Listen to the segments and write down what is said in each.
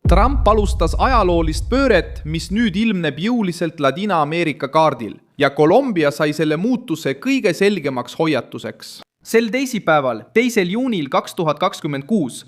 Trump alustas ajaloolist pööret, mis nüüd ilmneb jõuliselt Ladina-Ameerika kaardil ja Kolumbia sai selle muutuse kõige selgemaks hoiatuseks. Sel teisipäeval, 2. juunil 2026,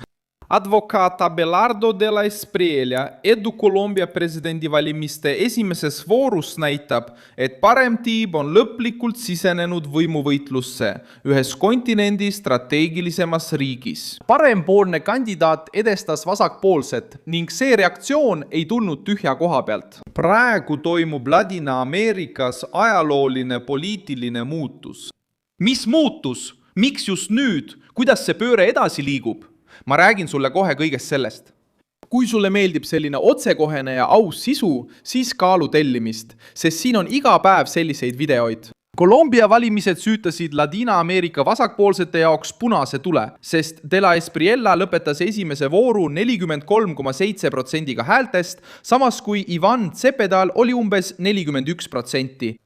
advokaat Abelardo de la Espriella Edu Kolumbia presidendivalimiste esimeses voorus näitab, et parem tiib on lõplikult sisenenud võimuvõitlusse ühes kontinendi strateegilisemas riigis. Parempoolne kandidaat edestas vasakpoolset ning see reaktsioon ei tulnud tühja koha pealt. Praegu toimub Ladina-Ameerikas ajalooline poliitiline muutus. Mis muutus? Miks just nüüd? Kuidas see pööre edasi liigub? Ma räägin sulle kohe kõigest sellest. Kui sulle meeldib selline otsekohene ja aus sisu, siis kaalu tellimist, sest siin on iga päev selliseid videoid. Kolumbia valimised süütasid Ladina-Ameerika vasakpoolsete jaoks punase tule, sest De la Espriella lõpetas esimese vooru 43,7% häältest, samas kui Ivan Cepedal oli umbes 41%.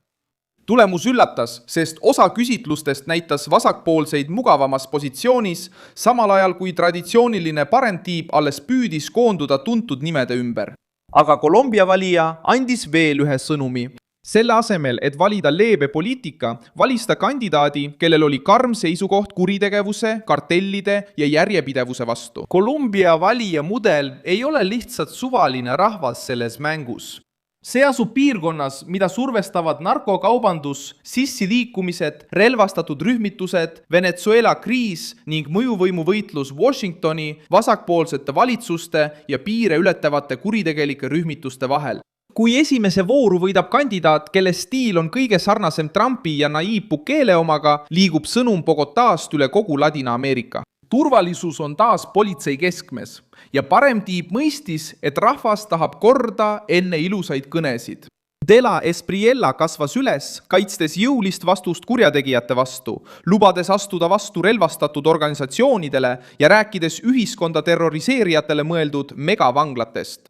Tulemus üllatas, sest osa küsitlustest näitas vasakpoolseid mugavamas positsioonis, samal ajal kui traditsiooniline paremtiib alles püüdis koonduda tuntud nimede ümber. Aga Kolumbia valija andis veel ühe sõnumi. Selle asemel, et valida leebe poliitika, valis ta kandidaadi, kellel oli karm seisukoht kuritegevuse, kartellide ja järjepidevuse vastu. Kolumbia valija mudel ei ole lihtsalt suvaline rahvas selles mängus. See asub piirkonnas, mida survestavad narkokaubandus, sissiliikumised, relvastatud rühmitused, Venezuela kriis ning mõjuvõimuvõitlus Washingtoni, vasakpoolsete valitsuste ja piire ületavate kuritegelike rühmituste vahel. Kui esimese vooru võidab kandidaat, kelle stiil on kõige sarnasem Trumpi ja Nayib Bukele omaga, liigub sõnum Bogotast üle kogu Ladina-Ameerika. Turvalisus on taas politsei keskmes ja paremtiib mõistis, et rahvas tahab korda enne ilusaid kõnesid. De la Espriella kasvas üles, kaitstes jõulist vastust kurjategijate vastu, lubades astuda vastu relvastatud organisatsioonidele ja rääkides ühiskonda terroriseerijatele mõeldud megavanglatest.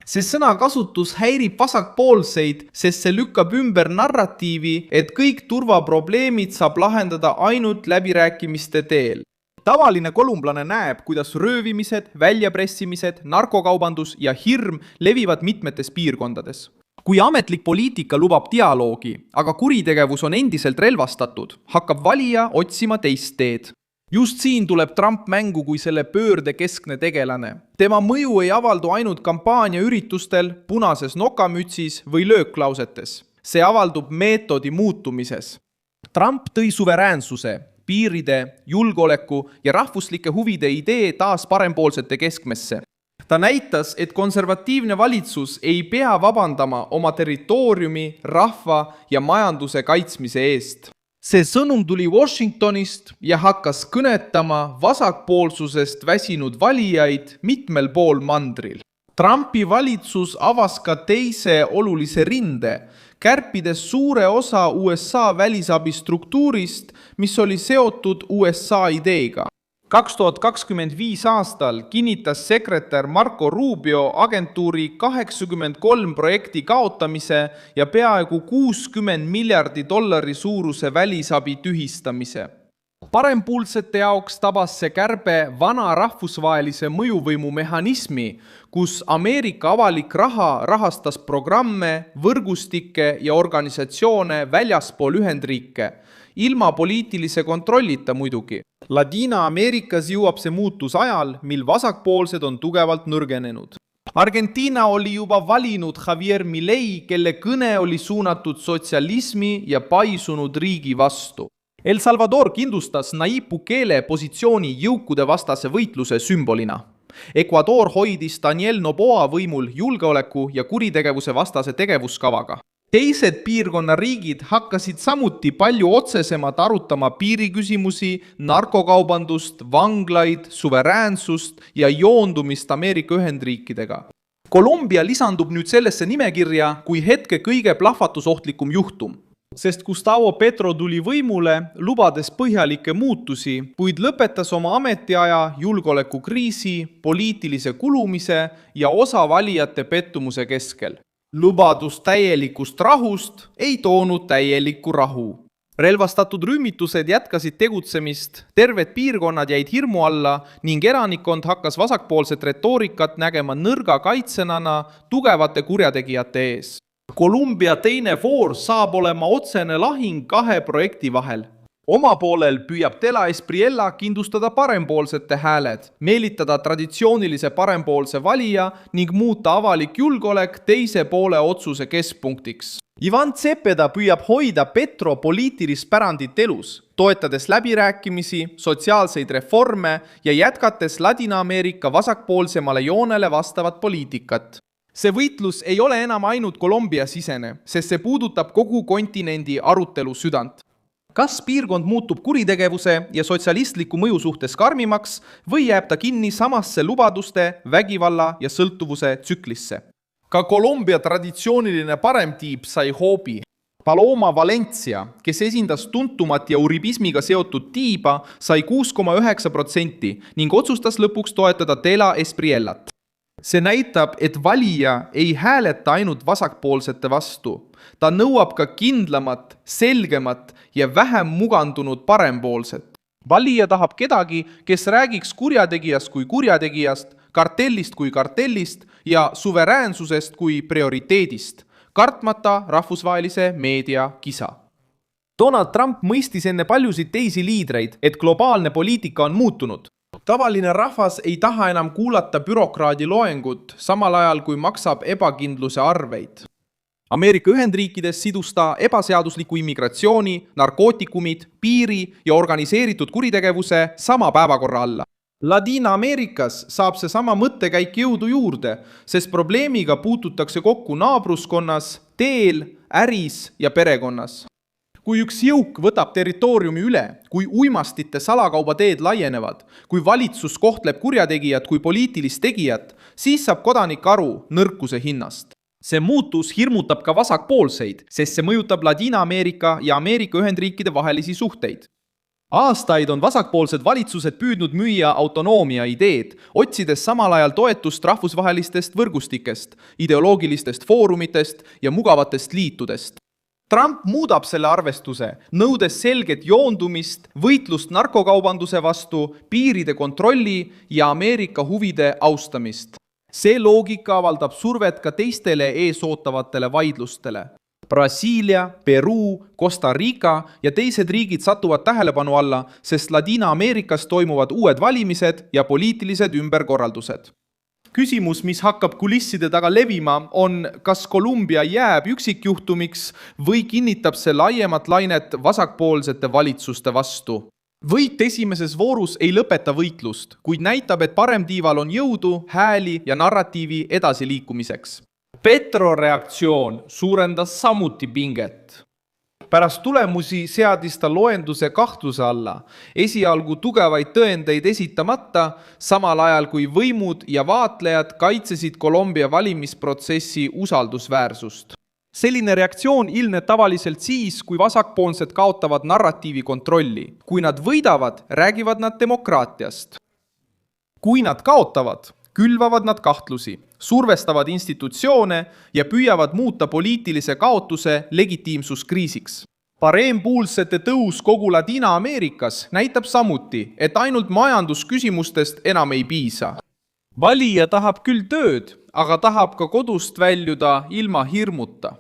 See sõnakasutus häirib vasakpoolseid, sest see lükkab ümber narratiivi, et kõik turvaprobleemid saab lahendada ainult läbirääkimiste teel. Tavaline kolumblane näeb, kuidas röövimised, väljapressimised, narkokaubandus ja hirm levivad mitmetes piirkondades. Kui ametlik poliitika lubab dialoogi, aga kuritegevus on endiselt relvastatud, hakkab valija otsima teist teed. Just siin tuleb Trump mängu kui selle pöörde keskne tegelane. Tema mõju ei avaldu ainult kampaania üritustel, punases nokamütsis või lööklausetes. See avaldub meetodi muutumises. Trump tõi suveräänsuse, piiride, julgeoleku ja rahvuslike huvide idee taas parempoolsete keskmesse. Ta näitas, et konservatiivne valitsus ei pea vabandama oma territooriumi, rahva ja majanduse kaitsmise eest. See sõnum tuli Washingtonist ja hakkas kõnetama vasakpoolsusest väsinud valijaid mitmel pool mandril. Trumpi valitsus avas ka teise olulise rinde, kärpides suure osa USA välisabi struktuurist, mis oli seotud USA ideega. 2025 aastal kinnitas sekretär Marco Rubio agentuuri 83 projekti kaotamise ja peaaegu $60 miljardi suuruse välisabi tühistamise. Parempoolsete jaoks tabas see kärbe vana rahvusvahelise mõjuvõimu mehhanismi, kus Ameerika avalik raha rahastas programme, võrgustikke ja organisatsioone väljaspool Ühendriike, ilma poliitilise kontrollita muidugi. Ladina-Ameerikas jõuab see muutus ajal, mil vasakpoolsed on tugevalt nõrgenenud. Argentina oli juba valinud Javier Milei, kelle kõne oli suunatud sotsialismi ja paisunud riigi vastu. El Salvador kindlustas Nayib Bukele positsiooni jõukude vastase võitluse sümbolina. Ecuador hoidis Daniel Noboa võimul julgeoleku ja kuritegevuse vastase tegevuskavaga. Teised piirkonna riigid hakkasid samuti palju otsesemalt arutama piiriküsimusi, narkokaubandust, vanglaid, suveräänsust ja joondumist Ameerika Ühendriikidega. Kolumbia lisandub nüüd sellesse nimekirja kui hetke kõige plahvatusohtlikum juhtum. Sest Gustavo Petro tuli võimule, lubades põhjalikke muutusi, kuid lõpetas oma ametiaja julgeolekukriisi, poliitilise kulumise ja osa valijate pettumuse keskel. Lubadus täielikust rahust ei toonud täielikku rahu. relvastatud rühmitused jätkasid tegutsemist, terved piirkonnad jäid hirmu alla ning elanikkond hakkas vasakpoolset retoorikat nägema nõrga kaitsenana tugevate kurjategijate ees. Columbia teine voor saab olema otsene lahing kahe projekti vahel. Oma poolel püüab De La Espriella kindlustada parempoolsete hääled, meelitada traditsioonilise parempoolse valija ning muuta avalik julgeolek teise poole otsuse keskpunktiks. Ivan Cepeda püüab hoida Petro poliitilist pärandit elus, toetades läbirääkimisi, sotsiaalseid reforme ja jätkates Ladina-Ameerika vasakpoolsemale joonele vastavat poliitikat. See võitlus ei ole enam ainult Colombia sisene, sest see puudutab kogu kontinendi arutelu südant. Kas piirkond muutub kuritegevuse ja sotsialistliku mõju suhtes karmimaks või jääb ta kinni samasse lubaduste, vägivalla ja sõltuvuse tsüklisse? Ka Colombia traditsiooniline paremtiib sai hoobi. Paloma Valencia, kes esindas tuntumat ja uribismiga seotud tiiba, sai 6,9% ning otsustas lõpuks toetada De La Espriellat. See näitab, et valija ei hääleta ainult vasakpoolsete vastu. Ta nõuab ka kindlamat, selgemat ja vähem mugandunud parempoolset. Valija tahab kedagi, kes räägiks kurjategijast kui kurjategijast, kartellist kui kartellist ja suveräänsusest kui prioriteedist, kartmata rahvusvahelise meedia kisa. Donald Trump mõistis enne paljusid teisi liidreid, et globaalne poliitika on muutunud. Tavaline rahvas ei taha enam kuulata bürokraadi loengut, samal ajal kui maksab ebakindluse arveid. Ameerika Ühendriikides sidus ta ebaseadusliku immigratsiooni, narkootikumid, piiri ja organiseeritud kuritegevuse sama päevakorra alla. Ladina-Ameerikas saab see sama mõttekäik jõudu juurde, sest probleemiga puututakse kokku naabruskonnas, teel, äris ja perekonnas. Kui üks jõuk võtab territooriumi üle, kui uimastite salakaubateed laienevad, kui valitsus kohtleb kurjategijat kui poliitilist tegijat, siis saab kodanik aru nõrkuse hinnast. See muutus hirmutab ka vasakpoolseid, sest see mõjutab Ladina-Ameerika ja Ameerika Ühendriikide vahelisi suhteid. Aastaid on vasakpoolsed valitsused püüdnud müüa autonoomia ideed, otsides samal ajal toetust rahvusvahelistest võrgustikest, ideoloogilistest foorumitest ja mugavatest liitudest. Trump muudab selle arvestuse, nõudes selget joondumist, võitlust narkokaubanduse vastu, piiride kontrolli ja Ameerika huvide austamist. See loogika avaldab survet ka teistele eesootavatele vaidlustele. Brasiilia, Peruu, Costa Rica ja teised riigid satuvad tähelepanu alla, sest Ladina-Ameerikas toimuvad uued valimised ja poliitilised ümberkorraldused. Küsimus, mis hakkab kulisside taga levima, on, kas Columbia jääb üksikjuhtumiks või kinnitab see laiemat lainet vasakpoolsete valitsuste vastu. Võit esimeses voorus ei lõpeta võitlust, kuid näitab, et paremtiival on jõudu, hääli ja narratiivi edasiliikumiseks. Petro reaktsioon suurendas samuti pinget. Pärast tulemusi seadis ta loenduse kahtluse alla, esialgu tugevaid tõendeid esitamata, samal ajal kui võimud ja vaatlejad kaitsesid Colombia valimisprotsessi usaldusväärsust. Selline reaktsioon ilmneb tavaliselt siis, kui vasakpoolsed kaotavad narratiivi kontrolli. Kui nad võidavad, räägivad nad demokraatiast. Kui nad kaotavad, külvavad nad kahtlusi, survestavad institutsioone ja püüavad muuta poliitilise kaotuse legitiimsuskriisiks. Parempoolsete tõus kogu Ladina-Ameerikas näitab samuti, et ainult majandusküsimustest enam ei piisa. Valija tahab küll tööd, aga tahab ka kodust väljuda ilma hirmuta.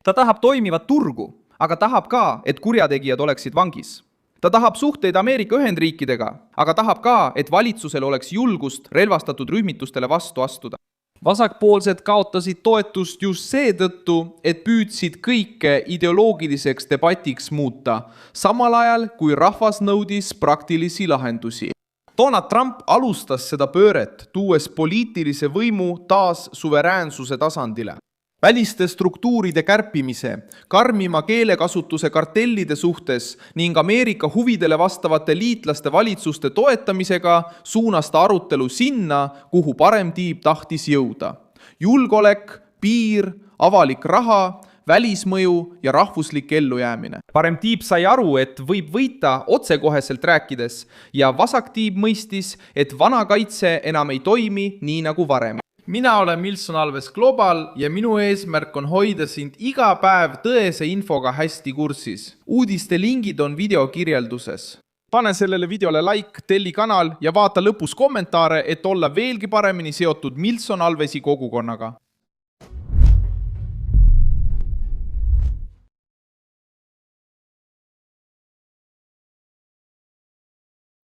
Ta tahab toimivat turgu, aga tahab ka, et kurjategijad oleksid vangis. Ta tahab suhteid Ameerika Ühendriikidega, aga tahab ka, et valitsusel oleks julgust relvastatud rühmitustele vastu astuda. Vasakpoolsed kaotasid toetust just seetõttu, et püüdsid kõike ideoloogiliseks debatiks muuta, samal ajal kui rahvas nõudis praktilisi lahendusi. Donald Trump alustas seda pööret, tuues poliitilise võimu taas suveräänsuse tasandile. Väliste struktuuride kärpimise, karmima keelekasutuse kartellide suhtes ning Ameerika huvidele vastavate liitlaste valitsuste toetamisega suunas ta arutelu sinna, kuhu paremtiib tahtis jõuda. Julgeolek, piir, avalik raha, välismõju ja rahvuslik ellujäämine. Paremtiib sai aru, et võib võita otsekoheselt rääkides ja vasaktiib mõistis, et vana kaitse enam ei toimi nii nagu varem. mina olen Milson Alves Global ja minu eesmärk on hoida sind iga päev tõese infoga hästi kursis. Uudiste lingid on videokirjelduses. Pane sellele videole like, telli kanal ja vaata lõpus kommentaare, et olla veelgi paremini seotud Milson Alvesi kogukonnaga.